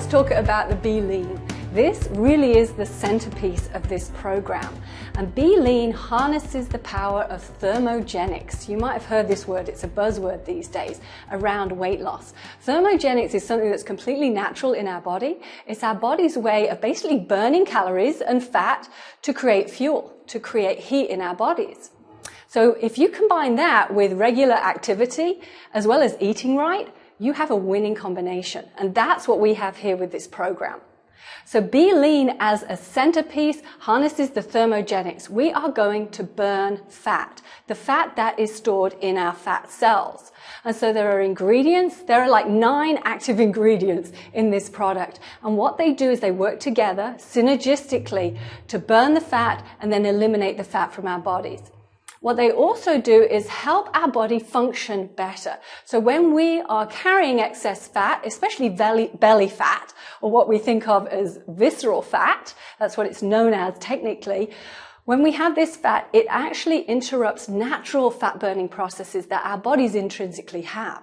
let's talk about the BeLean. This really is the centerpiece of this program. And BeLean harnesses the power of thermogenics. You might have heard this word, it's a buzzword these days, around weight loss. Thermogenics is something that's completely natural in our body. It's our body's way of basically burning calories and fat to create fuel, to create heat in our bodies. So if you combine that with regular activity, as well as eating right, you have a winning combination. And that's what we have here with this program. So BeLean as a centerpiece harnesses the thermogenics. We are going to burn fat, the fat that is stored in our fat cells. And so there are ingredients, there are like 9 active ingredients in this product. And what they do is they work together synergistically to burn the fat and then eliminate the fat from our bodies. What they also do is help our body function better. So when we are carrying excess fat, especially belly fat, or what we think of as visceral fat, that's what it's known as technically, when we have this fat, it actually interrupts natural fat-burning processes that our bodies intrinsically have.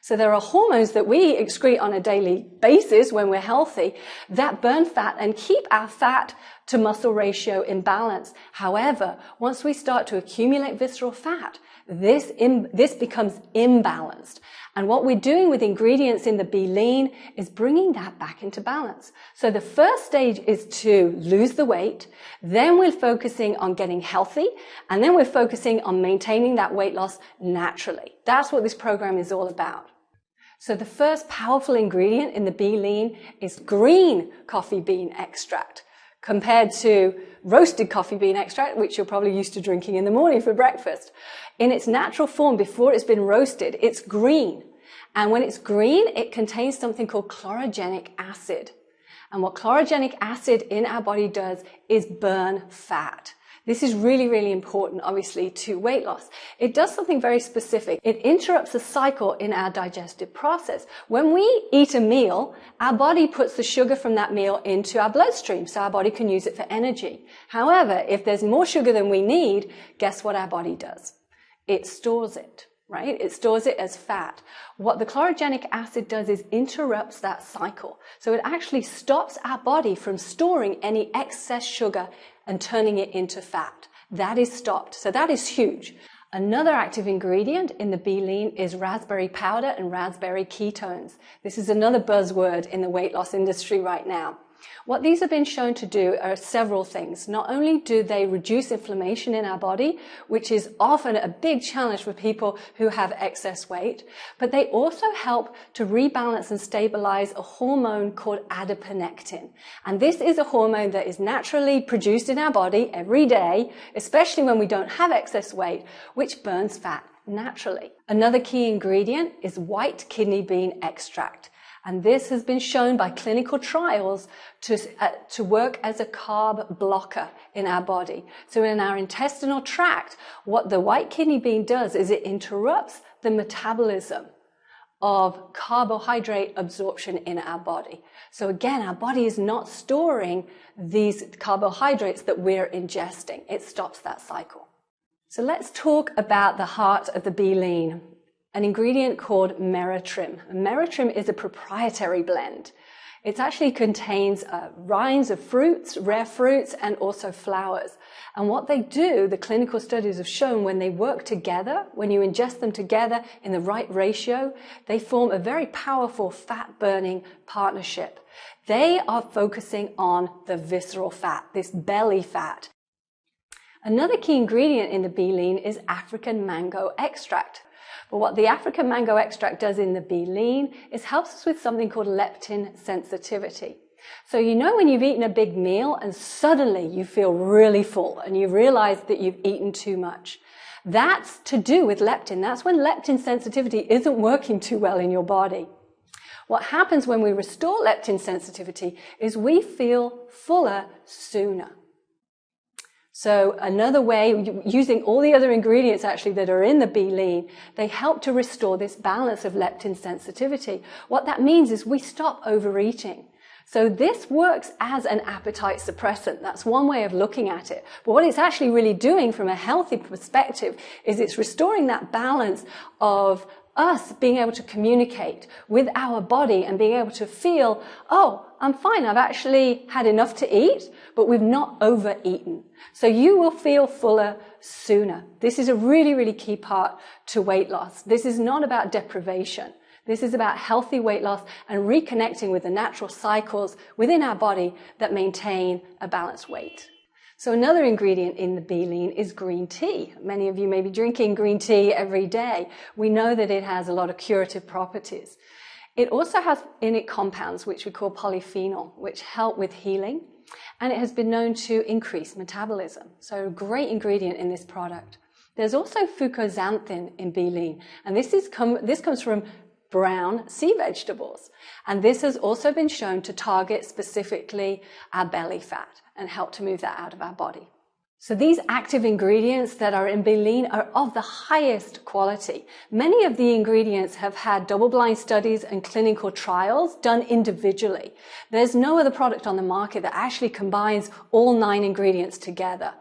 So there are hormones that we excrete on a daily basis when we're healthy that burn fat and keep our fat to muscle ratio in balance. However, once we start to accumulate visceral fat, this becomes imbalanced. And what we're doing with ingredients in the BeLean is bringing that back into balance. So the first stage is to lose the weight, then we're focusing on getting healthy, and then we're focusing on maintaining that weight loss naturally. That's what this program is all about. So the first powerful ingredient in the BeLean is green coffee bean extract, compared to roasted coffee bean extract, which you're probably used to drinking in the morning for breakfast. In its natural form, before it's been roasted, it's green. And when it's green, it contains something called chlorogenic acid. And what chlorogenic acid in our body does is burn fat. This is really, really important, obviously, to weight loss. It does something very specific. It interrupts a cycle in our digestive process. When we eat a meal, our body puts the sugar from that meal into our bloodstream, so our body can use it for energy. However, if there's more sugar than we need, guess what our body does? It stores it, right? It stores it as fat. What the chlorogenic acid does is interrupts that cycle. So it actually stops our body from storing any excess sugar and turning it into fat. That is stopped. So that is huge. Another active ingredient in the BeLean is raspberry powder and raspberry ketones. This is another buzzword in the weight loss industry right now. What these have been shown to do are several things. Not only do they reduce inflammation in our body, which is often a big challenge for people who have excess weight, but they also help to rebalance and stabilize a hormone called adiponectin. And this is a hormone that is naturally produced in our body every day, especially when we don't have excess weight, which burns fat naturally. Another key ingredient is white kidney bean extract. And this has been shown by clinical trials to work as a carb blocker in our body. So in our intestinal tract, what the white kidney bean does is it interrupts the metabolism of carbohydrate absorption in our body. So again, our body is not storing these carbohydrates that we're ingesting. It stops that cycle. So let's talk about the heart of the BeLean. An ingredient called meritrim. Meritrim is a proprietary blend. It actually contains rinds of fruits, rare fruits, and also flowers. And what they do, the clinical studies have shown, when they work together, when you ingest them together in the right ratio, they form a very powerful fat-burning partnership. They are focusing on the visceral fat, this belly fat. Another key ingredient in the BeLean is African mango extract. But what the African mango extract does in the BeLean is helps us with something called leptin sensitivity. So you know when you've eaten a big meal and suddenly you feel really full and you realize that you've eaten too much. That's to do with leptin. That's when leptin sensitivity isn't working too well in your body. What happens when we restore leptin sensitivity is we feel fuller sooner. So another way, using all the other ingredients actually that are in the BeLean, they help to restore this balance of leptin sensitivity. What that means is we stop overeating. So this works as an appetite suppressant. That's one way of looking at it. But what it's actually really doing from a healthy perspective is it's restoring that balance of us being able to communicate with our body and being able to feel, oh, I'm fine, I've actually had enough to eat, but we've not overeaten. So you will feel fuller sooner. This is a really, really key part to weight loss. This is not about deprivation. This is about healthy weight loss and reconnecting with the natural cycles within our body that maintain a balanced weight. So another ingredient in the B-Lean is green tea. Many of you may be drinking green tea every day. We know that it has a lot of curative properties. It also has in it compounds which we call polyphenol, which help with healing, and it has been known to increase metabolism. So a great ingredient in this product. There's also FUCOXANTHIN in B-Lean, and this comes from brown sea vegetables. And this has also been shown to target specifically our belly fat and help to move that out of our body. So these active ingredients that are in B-Lean are of the highest quality. Many of the ingredients have had double-blind studies and clinical trials done individually. There's no other product on the market that actually combines all 9 ingredients together.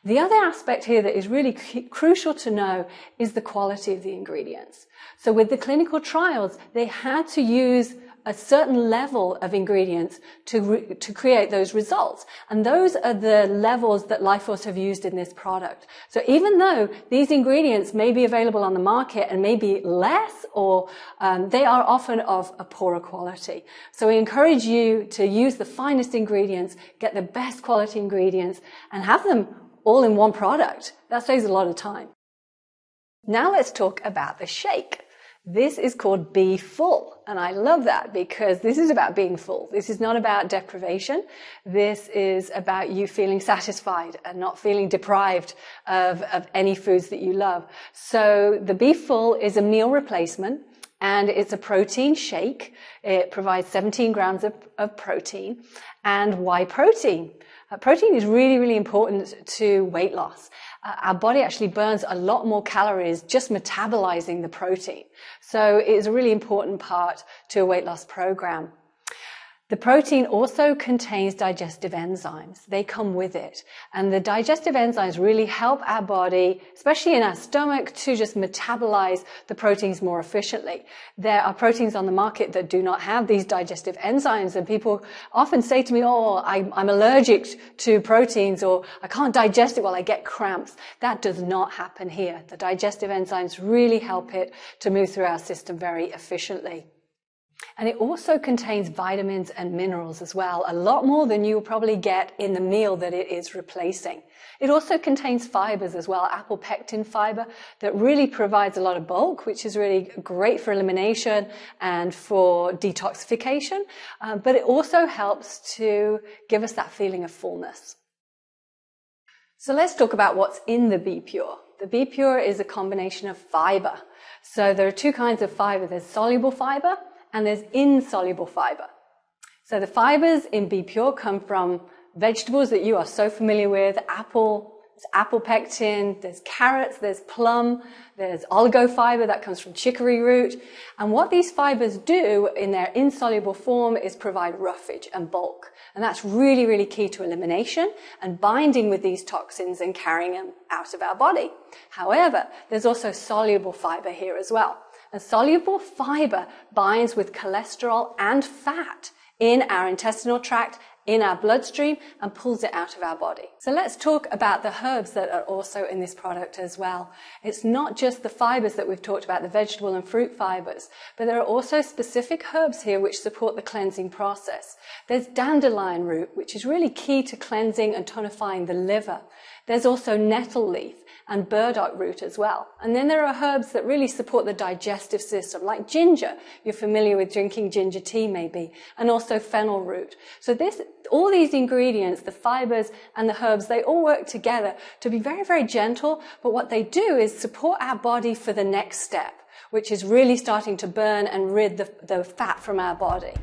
The other aspect here that is really crucial to know is the quality of the ingredients. So with the clinical trials, they had to use a certain level of ingredients to create those results. And those are the levels that Lifeforce have used in this product. So even though these ingredients may be available on the market and may be less, or they are often of a poorer quality. So we encourage you to use the finest ingredients, get the best quality ingredients, and have them all in one product. That saves a lot of time. Now let's talk about the shake. This is called Be Full, and I love that because this is about being full. This is not about deprivation. This is about you feeling satisfied and not feeling deprived of any foods that you love. So the Be Full is a meal replacement, and it's a protein shake. It provides 17 grams of protein. And why protein? Protein is really, really important to weight loss. Our body actually burns a lot more calories just metabolizing the protein. So it is a really important part to a weight loss program. The protein also contains digestive enzymes. They come with it. And the digestive enzymes really help our body, especially in our stomach, to just metabolize the proteins more efficiently. There are proteins on the market that do not have these digestive enzymes, and people often say to me, oh, I'm allergic to proteins, or I can't digest it while I get cramps. That does not happen here. The digestive enzymes really help it to move through our system very efficiently. And it also contains vitamins and minerals as well, a lot more than you'll probably get in the meal that it is replacing. It also contains fibers as well, apple pectin fiber, that really provides a lot of bulk, which is really great for elimination and for detoxification, but it also helps to give us that feeling of fullness. So let's talk about what's in the Be Pure. The Be Pure is a combination of fiber. So there are 2 kinds of fiber. There's soluble fiber and there's insoluble fiber. So the fibers in Be Pure come from vegetables that you are so familiar with. There's apple pectin, there's carrots, there's plum, there's oligofiber that comes from chicory root. And what these fibers do in their insoluble form is provide roughage and bulk. And that's really, really key to elimination and binding with these toxins and carrying them out of our body. However, there's also soluble fiber here as well. And soluble fiber binds with cholesterol and fat in our intestinal tract, in our bloodstream, and pulls it out of our body. So let's talk about the herbs that are also in this product as well. It's not just the fibers that we've talked about, the vegetable and fruit fibers, but there are also specific herbs here which support the cleansing process. There's dandelion root, which is really key to cleansing and tonifying the liver. There's also nettle leaf and burdock root as well. And then there are herbs that really support the digestive system, like ginger. You're familiar with drinking ginger tea maybe, and also fennel root. So all these ingredients, the fibers and the herbs, they all work together to be very, very gentle, but what they do is support our body for the next step, which is really starting to burn and rid the fat from our body.